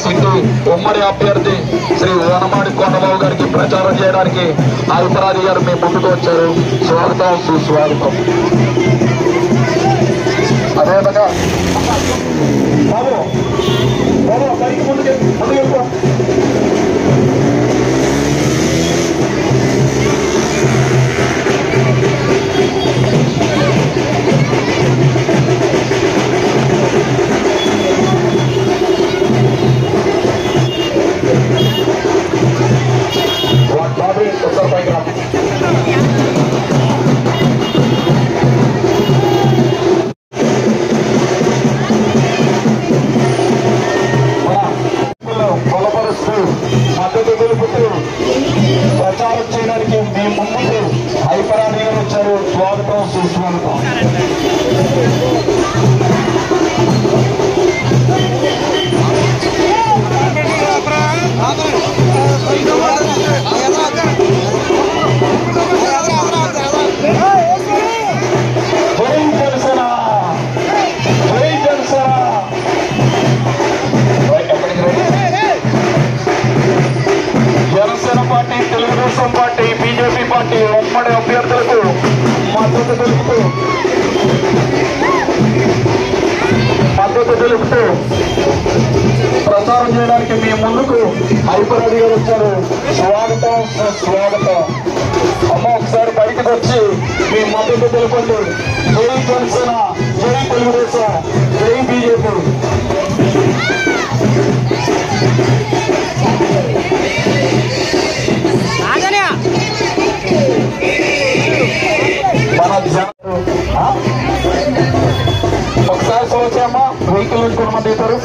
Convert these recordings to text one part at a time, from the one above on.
City ఉమ్మడి అభ్యర్థి శ్రీ వనమాడి కొండబాబు గారికి ప్రచారం చేయడానికి హైపరాది గారు మీ ముందుకు వచ్చారు. స్వాగతం, సుస్వాగతం. అదేవిధంగా బాబు బాబు పైకి ముందుకు వెళ్ళిపో. ఒకసారి పైకి రా. బలపరుస్తూ మద్దతు తెలుపుతూ ప్రచారం చేయడానికి మీ ముందుకు హైపరాది గారు వచ్చారు. స్వాగతం, సుస్వాగతం. Janasena party, Telugu Desam party, BJP party ఉమ్మడి అభ్యర్థులకు మద్దతు తెలుపుతూ ప్రచారం చేయడానికి మీ ముందుకు హైపరాది గారు వచ్చారు. స్వాగతం, సుస్వాగతం. అమ్మ ఒకసారి బయటకు వచ్చి మీ మద్దతు తెలుపండి. జై జనసేన, జై తెలుగుదేశం, జై బీజేపీ. మన ఒకసారి వచ్చామా వెహికల్ నుంచి కొంతమంది అవుతారు.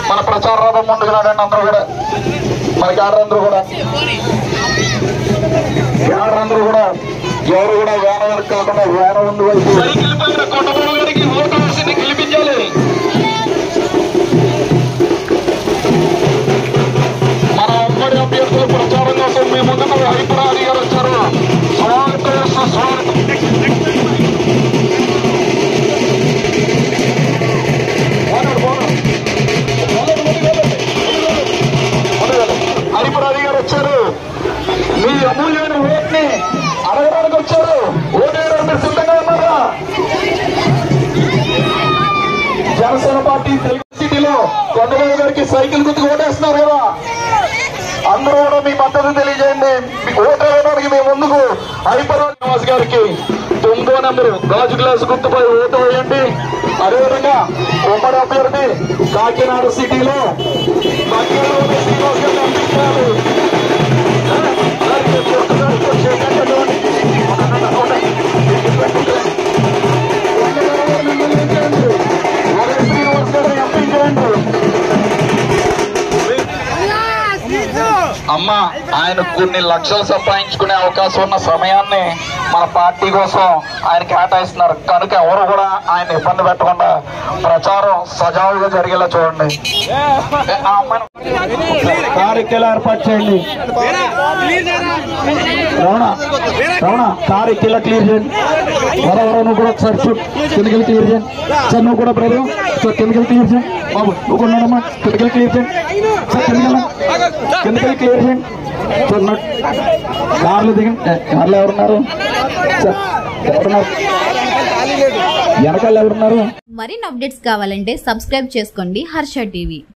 మన ప్రచార రథం ముందుకు రాడండి. అందరూ కూడా మన క్యాడర్ కూడా ఎవరు కూడా వేన వరకు కాకుండా వేన ముందు వైపు గెలిపించాలి. మన ఉమ్మడి అభ్యర్థుల ప్రచారం కోసం మీ ముందుకు హైపరాది గారు వచ్చారు. స్వాగతం, సుస్వాగతం. హరిపరాది గారు వచ్చారు. మీ అమూల్యమైన ఓట్ని అడగడానికి వచ్చారు. ఓటేయడానికి మీరు సిద్ధంగా ఉన్నారా? జనసేన పార్టీ తెలుగు సిటీలో కొండబాబు గారికి సైకిల్ గుర్తుకు ఓటేస్తున్నారు కదా, అందరూ కూడా మీ మద్దతు తెలియజేయండి. ఓటు వేయడానికి మీ ముందుకు హరిపరాది నివాస్ గారికి 9వ నెంబరు గాజు గ్లాసు గుర్తుపై ఓటు వేయండి. అదేవిధంగా ఉమ్మడి అభ్యర్థి కాకినాడ సిటీలో శ్రీనివాస్ గారిని అందించాలి. అమ్మ ఆయన కొన్ని లక్షలు సంపాదించుకునే అవకాశం ఉన్న సమయాన్ని మన పార్టీ కోసం ఆయన కేటాయిస్తున్నారు కనుక ఎవరు కూడా ఆయన ఇబ్బంది పెట్టకుండా ప్రచారం సజావుగా జరిగేలా చూడండి. కార్యక్రమాలు ఏర్పాటు చేయండి. రమణ కారు ఎక్కేలా క్లియర్ చేయండి. నువ్వు కూడా ఒకసారి కిందకెళ్ళి క్లియర్ చేయండి. సార్ నువ్వు కూడా బ్రదర్ సార్ కిందకెళ్ళి క్లియర్ చేయండి. బాబు నువ్వు కూడా ఉన్నాడమ్మా కిందకెళ్ళి క్లియర్ చేయండి. సార్ కిందకెళ్ళి క్లియర్ చేయండి. సార్ కార్లు దిగండి. కార్లు ఎవరున్నారు సార్? ఎవరున్నారు వెనకాల ఎవరున్నారు? మరిన్ని అప్డేట్స్ కావాలంటే సబ్స్క్రైబ్ చేసుకోండి హర్ష టీవీ.